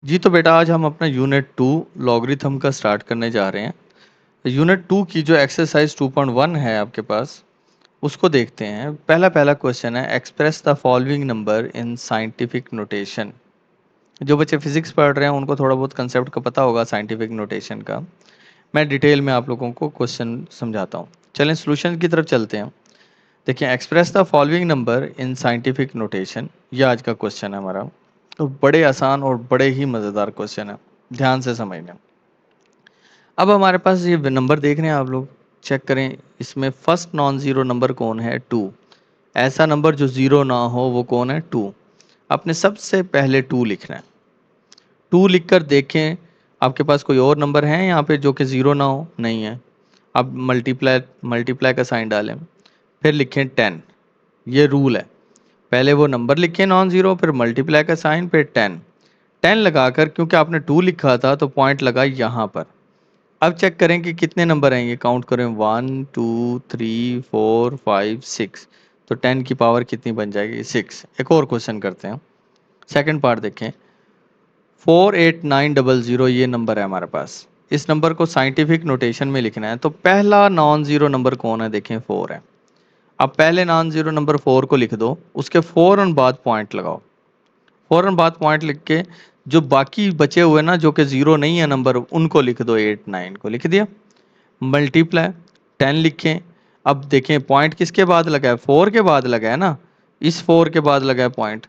जी तो बेटा आज हम अपना यूनिट 2 लॉगरिथम का स्टार्ट करने जा रहे हैं। यूनिट 2 की जो एक्सरसाइज 2.1 है आपके पास उसको देखते हैं। पहला पहला क्वेश्चन है express the following number in scientific notation. जो बच्चे फिजिक्स पढ़ रहे हैं उनको थोड़ा बहुत कंसेप्ट का पता होगा साइंटिफिक नोटेशन का। मैं डिटेल में आप लोगों को क्वेश्चन समझाता हूँ। चलें सॉल्यूशन की तरफ चलते हैं। देखिए express the following number in scientific notation, ये आज का क्वेश्चन है हमारा। तो बड़े आसान और बड़े ही मज़ेदार क्वेश्चन है, ध्यान से समझना। अब हमारे पास ये नंबर देख रहे हैं आप लोग, चेक करें इसमें फर्स्ट नॉन ज़ीरो नंबर कौन है, 2। ऐसा नंबर जो ज़ीरो ना हो वो कौन है, 2। आपने सबसे पहले 2 लिखना है। 2 लिख कर देखें आपके पास कोई और नंबर है यहाँ पे जो कि ज़ीरो ना हो, नहीं है। अब मल्टीप्लाई मल्टीप्लाई का साइन डालें, फिर लिखें 10। ये रूल है, पहले वो नंबर लिखें नॉन ज़ीरो, फिर मल्टीप्लाई का साइन, फिर 10। 10 लगाकर क्योंकि आपने 2 लिखा था तो पॉइंट लगा यहाँ पर। अब चेक करें कि कितने नंबर हैं, ये काउंट करें 1 2 3 4 5 6। तो 10 की पावर कितनी बन जाएगी, 6। एक और क्वेश्चन करते हैं, सेकंड पार्ट देखें। 48900 ये नंबर है हमारे पास। इस नंबर को साइंटिफिक नोटेशन में लिखना है, तो पहला नॉन ज़ीरो नंबर कौन है, देखें 4 है। अब पहले नॉन ज़ीरो नंबर 4 को लिख दो, उसके फ़ौरन बाद पॉइंट लगाओ। फ़ौरन बाद पॉइंट लिख के जो बाकी बचे हुए ना जो कि ज़ीरो नहीं है नंबर, उनको लिख दो। 8 9 को लिख दिया। मल्टीप्लाई 10 लिखें। अब देखें पॉइंट किसके बाद लगा है, 4 के बाद लगा है ना, इस 4 के बाद लगा है पॉइंट।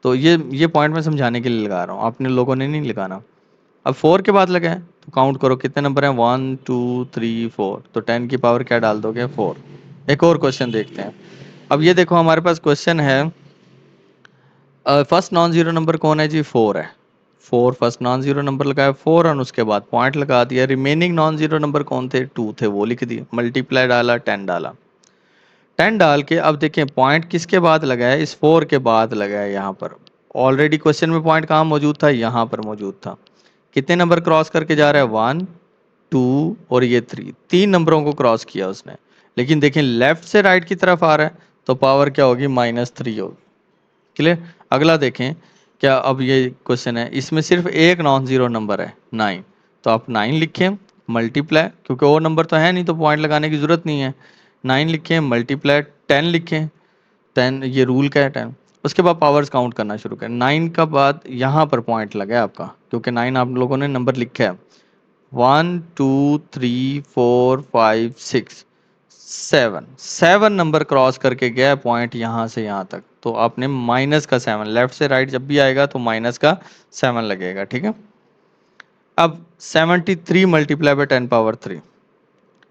तो ये पॉइंट मैं समझाने के लिए लगा रहा हूँ, आपने लोगों ने नहीं लगाना। अब 4 के बाद लगा है तो काउंट करो कितने नंबर हैं, 1 2 3 4। तो 10 की पावर क्या डाल दोगे, 4। एक और क्वेश्चन देखते हैं। अब ये देखो हमारे पास क्वेश्चन है, फर्स्ट नॉन जीरो नंबर कौन है जी, 4 है। 4 फर्स्ट नॉन जीरो नंबर लगाया 4 और उसके बाद पॉइंट लगा दिया। रिमेनिंग नॉन जीरो नंबर कौन थे, 2 थे, वो लिख दिए। मल्टीप्लाई डाला, 10 डाला। 10 डाल के अब देखें पॉइंट किसके बाद लगा है, इस 4 के बाद लगा है यहाँ पर। ऑलरेडी क्वेश्चन में पॉइंट कहाँ मौजूद था, यहाँ पर मौजूद था। कितने नंबर क्रॉस करके जा रहा है, 1 2 और ये 3। 3 नंबरों को क्रॉस किया उसने। लेकिन देखें लेफ्ट से राइट की तरफ आ रहा है तो पावर क्या होगी, -3 होगी। क्लियर। अगला देखें, क्या अब ये क्वेश्चन है, इसमें सिर्फ एक नॉन जीरो नंबर है, 9। तो आप 9 लिखें। मल्टीप्लाई, क्योंकि और नंबर तो है नहीं तो पॉइंट लगाने की जरूरत नहीं है। 9 लिखें, मल्टीप्लाई 10 लिखें। 10 ये रूल का है 10। उसके बाद पावर्स काउंट करना शुरू करें। 9 का बाद यहाँ पर पॉइंट लगा है आपका, क्योंकि 9 आप लोगों ने नंबर लिखा है। 1 2 3 4 5 6 7। 7 नंबर क्रॉस करके गया पॉइंट यहाँ से यहाँ तक। तो आपने माइनस का 7, लेफ्ट से राइट जब भी आएगा तो माइनस का 7 लगेगा, ठीक है। अब 73 मल्टीप्लाई बाय 10 पावर 3।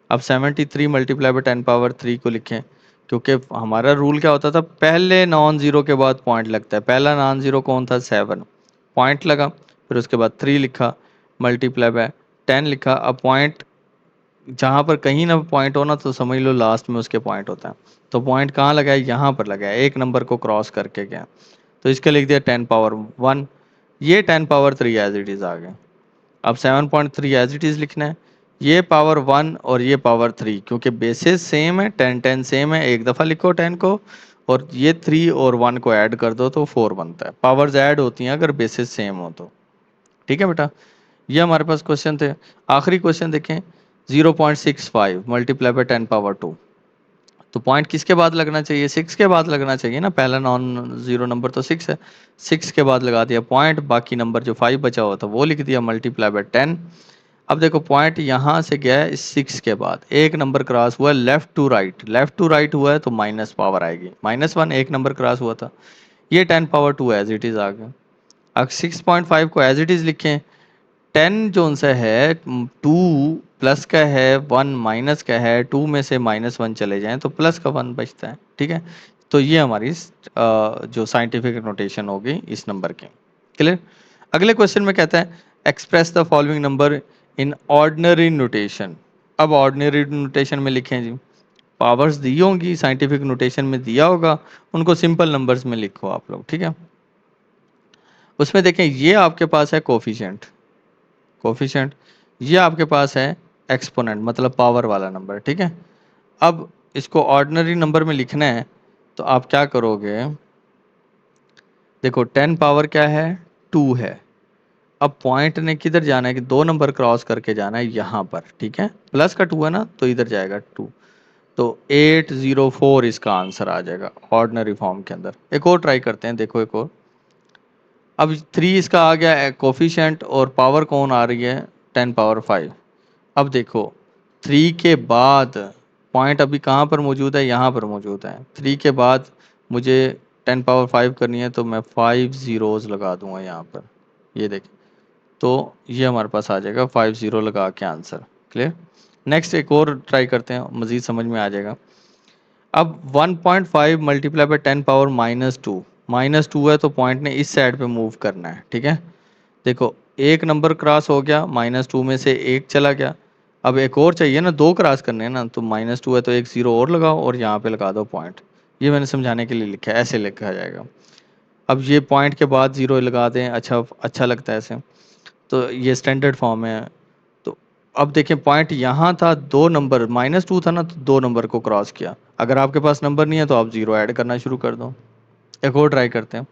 अब 73 मल्टीप्लाई बाय 10 पावर 3 को लिखें, क्योंकि हमारा रूल क्या होता था, पहले नॉन जीरो के बाद पॉइंट लगता है। पहला नॉन जीरो कौन था, 7। पॉइंट लगा, फिर उसके बाद 3 लिखा, मल्टीप्लाई बाय 10 लिखा। अब पॉइंट जहाँ पर कहीं ना पॉइंट हो ना तो समझ लो लास्ट में उसके पॉइंट होता है। तो पॉइंट कहाँ लगा है, यहाँ पर लगा है, एक नंबर को क्रॉस करके गया। तो इसका लिख दिया 10 पावर 1। ये 10 पावर 3 एज इट इज़ आ गए। अब 7.3 एज इट इज़ लिखना है। ये पावर 1 और ये पावर 3, क्योंकि बेसिस सेम है, 10 10 सेम है, एक दफ़ा लिखो 10 को और ये 3 और 1 को ऐड कर दो तो 4 बनता है। पावर्स ऐड होती हैं अगर बेसिस सेम हो तो, ठीक है बेटा। ये हमारे पास क्वेश्चन थे। आखिरी क्वेश्चन देखें, 0.65 मल्टीप्लाई बाय 10 पावर 2। तो पॉइंट किसके बाद लगना चाहिए, 6 के बाद लगना चाहिए ना, पहला नॉन जीरो नंबर तो 6 है। 6 के बाद लगा दिया पॉइंट, बाकी नंबर जो 5 बचा हुआ था वो लिख दिया, मल्टीप्लाई बाय 10। अब देखो पॉइंट यहाँ से गया है, इस 6 के बाद एक नंबर क्रॉस हुआ है left to right. Left to right हुआ है तो माइनस पावर आएगी, -1 एक नंबर क्रॉस हुआ था। ये 10 पावर 2 एज इट इज़ आ गया। अब 6.5 को एज इट इज़ लिखें। 10 जो उनसे है, 2 प्लस का है, 1 माइनस का है, 2 में से -1 चले जाएं तो प्लस का 1 बचता है, ठीक है। तो ये हमारी जो साइंटिफिक नोटेशन होगी इस नंबर की। क्लियर। अगले क्वेश्चन में कहता है express the following number in ordinary notation. अब ऑर्डिनरी नोटेशन में लिखें जी, पावर्स दी होंगी साइंटिफिक नोटेशन में दिया होगा, उनको सिंपल नंबर्स में लिखो आप लोग, ठीक है। उसमें देखें ये आपके पास है कोफिशिएंट। कोफिशिएंट ये आपके पास है एक्सपोनेंट, मतलब पावर वाला नंबर, ठीक है। अब इसको ऑर्डिनरी नंबर में लिखना है तो आप क्या करोगे, देखो 10 पावर क्या है, 2 है। अब पॉइंट ने किधर जाना है कि 2 नंबर क्रॉस करके जाना है यहाँ पर, ठीक है, प्लस का 2 है ना तो इधर जाएगा 2, तो 804 इसका आंसर आ जाएगा ऑर्डिनरी फॉर्म के अंदर। एक और ट्राई करते हैं, देखो एक और। अब 3 इसका आ गया कोफिशिएंट और पावर कौन आ रही है 10 पावर 5। अब देखो 3 के बाद पॉइंट अभी कहाँ पर मौजूद है, यहाँ पर मौजूद है। 3 के बाद मुझे 10 पावर 5 करनी है तो मैं 5 जीरोस लगा दूंगा यहाँ पर, ये देखिए, तो ये हमारे पास आ जाएगा 5 जीरो लगा के आंसर। क्लियर। नेक्स्ट एक और ट्राई करते हैं, मज़ीद समझ में आ जाएगा। अब 1.5 मल्टीप्लाई बाय 10 पावर -2, -2 है तो पॉइंट ने इस साइड पे मूव करना है, ठीक है। देखो एक नंबर क्रॉस हो गया, -2 में से एक चला गया। अब एक और चाहिए ना, 2 क्रॉस करने हैं ना, तो -2 है तो एक जीरो और लगाओ और यहाँ पे लगा दो पॉइंट। ये मैंने समझाने के लिए लिखा है, ऐसे लिखा जाएगा। अब ये पॉइंट के बाद जीरो लगा दें, अच्छा अच्छा लगता है ऐसे, तो ये स्टैंडर्ड फॉर्म है। तो अब देखें पॉइंट यहाँ था, 2 नंबर, -2 था ना तो 2 नंबर को क्रॉस किया। अगर आपके पास नंबर नहीं है तो आप जीरो ऐड करना शुरू कर दो। एक और ट्राई करते हैं,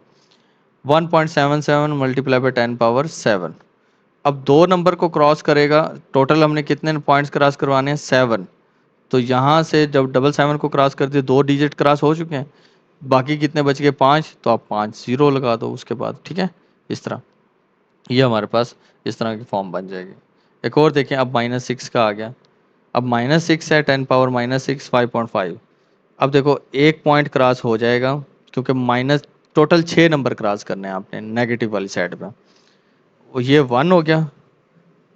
1.77 मल्टीप्लाई बाय 10 पावर 7। अब 2 नंबर को क्रॉस करेगा, टोटल हमने कितने पॉइंट्स क्रॉस करवाने हैं 7। तो यहाँ से जब 777 को क्रॉस कर दिए, 2 डिजिट क्रॉस हो चुके हैं, बाकी कितने बच गए 5, तो आप 5 जीरो लगा दो उसके बाद, ठीक है। इस तरह ये हमारे पास इस तरह की फॉर्म बन जाएगी। एक और देखें, अब -6 का आ गया। अब -6 है, 10 पावर -6 5.5। अब देखो एक पॉइंट क्रॉस हो जाएगा, क्योंकि माइनस टोटल 6 नंबर क्रॉस करने हैं आपने नेगेटिव वाली साइड पे। ये 1 हो गया,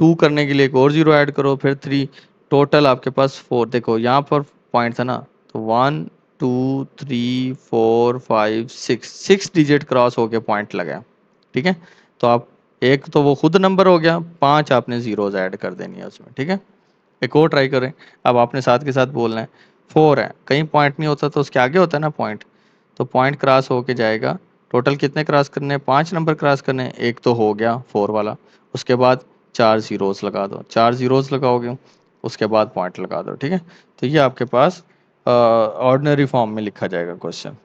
2 करने के लिए एक और जीरो ऐड करो, फिर 3, टोटल आपके पास 4। देखो यहाँ पर पॉइंट था ना, तो 1 2 3 4 5 6, 6 डिजिट क्रॉस होके पॉइंट लगा, ठीक है। तो आप एक तो वो खुद नंबर हो गया, 5 आपने जीरोज ऐड कर देनी है उसमें, ठीक है। एक और ट्राई करें। अब आपने साथ के साथ बोलना है 4 है, कहीं पॉइंट नहीं होता तो उसके आगे होता है ना पॉइंट, तो पॉइंट क्रॉस होके जाएगा। टोटल कितने क्रॉस करने हैं, 5 नंबर क्रॉस करने हैं, एक तो हो गया 4 वाला। उसके बाद 4 जीरोस लगा दो, 4 जीरोस लगाओगे उसके बाद पॉइंट लगा दो, ठीक है। तो ये आपके पास ऑर्डिनरी फॉर्म में लिखा जाएगा क्वेश्चन।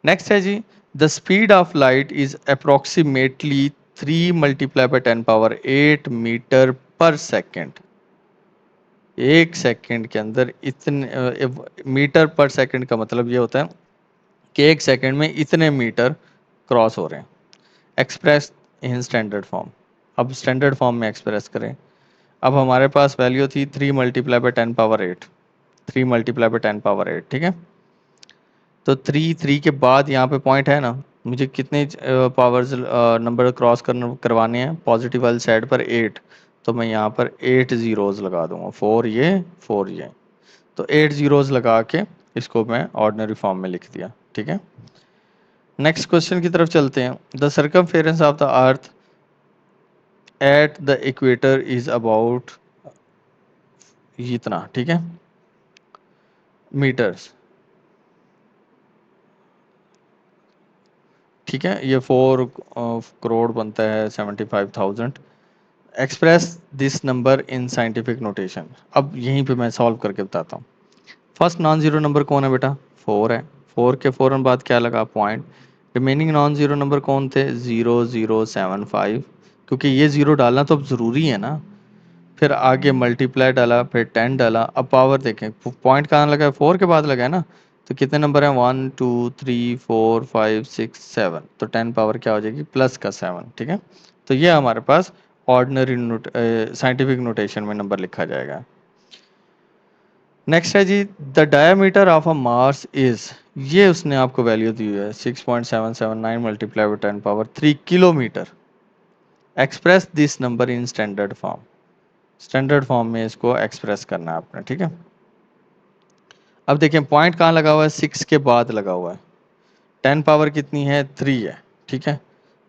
नेक्स्ट है जी, the speed of light is approximately 3 multiply by 10 power 8 meter per second. 1 second के अंदर इतने मीटर पर सेकेंड का मतलब ये होता है कि 1 सेकेंड में इतने मीटर क्रॉस हो रहे हैं। Express in standard form. अब स्टैंडर्ड फॉर्म में एक्सप्रेस करें। अब हमारे पास वैल्यू थी 3 multiply by 10 power 8, 3 multiply by 10 power 8, ठीक है। तो 3 के बाद यहाँ पे पॉइंट है ना, मुझे कितने पावर्स नंबर क्रॉस करवाने हैं पॉजिटिव वाली साइड पर 8, तो मैं यहाँ पर 8 जीरोज लगा दूंगा, 4 ये 4 ये, तो 8 जीरोज लगा के इसको मैं ऑर्डिनरी फॉर्म में लिख दिया, ठीक है। नेक्स्ट क्वेश्चन की तरफ चलते हैं। The circumference of the earth at the equator is about, इतना, ठीक है, मीटर्स, ठीक है। ये 4 करोड़ बनता है 75,000। Express this number in scientific notation. अब यहीं पे मैं सॉल्व करके बताता हूँ। फर्स्ट नॉन जीरो नंबर कौन है बेटा, 4 है। 4 के फ़ौरन बाद क्या लगा, point. Remaining non zero number कौन थे, 0075, क्योंकि ये ज़ीरो डालना तो अब ज़रूरी है ना। फिर आगे मल्टीप्लाई डाला, फिर 10 डाला। अब पावर देखें, पॉइंट कहाँ लगा है, 4 के बाद लगा है ना, तो कितने नंबर हैं, 1 2 3 4 5 6 7, तो 10 पावर क्या हो जाएगी +7, ठीक है। तो ये हमारे पास ऑर्डिनरी साइंटिफिक नोटेशन में नंबर लिखा जाएगा। नेक्स्ट है जी, the diameter of a Mars is, ये उसने आपको वैल्यू दी हुई है 6.779 multiply by 10 power 3 kilometre. Express this number in standard form. Standard form में इसको एक्सप्रेस करना है आपने, ठीक है। अब देखें पॉइंट कहाँ लगा हुआ है, 6 के बाद लगा हुआ है। 10 पावर कितनी है, 3 है, ठीक है।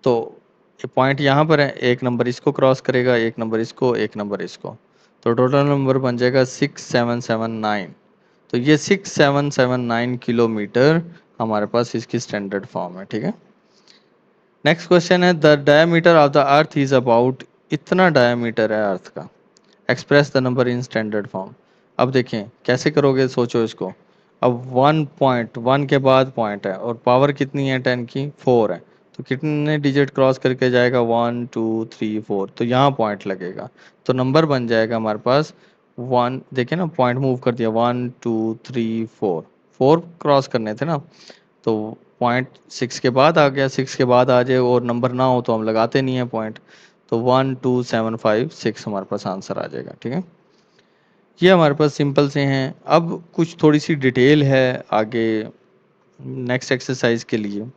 तो ये पॉइंट यहाँ पर है, एक नंबर इसको क्रॉस करेगा, एक नंबर इसको, एक नंबर इसको, तो टोटल नंबर बन जाएगा 6779। तो ये 6779 किलोमीटर हमारे पास इसकी स्टैंडर्ड फॉर्म है, ठीक है। नेक्स्ट क्वेश्चन है, the diameter of the earth is about, इतना डायमीटर है अर्थ का। Express the number in standard form. अब देखें कैसे करोगे, सोचो इसको। अब 1 पॉइंट, 1 के बाद पॉइंट है और पावर कितनी है 10 की, 4 है, तो कितने डिजिट क्रॉस करके जाएगा, 1 2 3 4, तो यहाँ पॉइंट लगेगा। तो नंबर बन जाएगा हमारे पास 1, देखिए ना पॉइंट मूव कर दिया, 1 2 3 4, 4 क्रॉस करने थे ना, तो पॉइंट 6 के बाद आ गया, 6 के बाद आ जाए और नंबर ना हो तो हम लगाते नहीं है पॉइंट। तो 1 2 7 5 6 हमारे पास आंसर आ जाएगा। ठीक है, ये हमारे पास सिंपल से हैं। अब कुछ थोड़ी सी डिटेल है आगे नेक्स्ट एक्सरसाइज के लिए,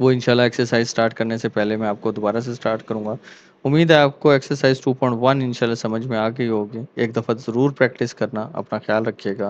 वो इंशाल्लाह एक्सरसाइज स्टार्ट करने से पहले मैं आपको दोबारा से स्टार्ट करूंगा। उम्मीद है आपको एक्सरसाइज 2.1 इंशाल्लाह समझ में आ गई होगी। एक दफ़ा ज़रूर प्रैक्टिस करना। अपना ख्याल रखिएगा।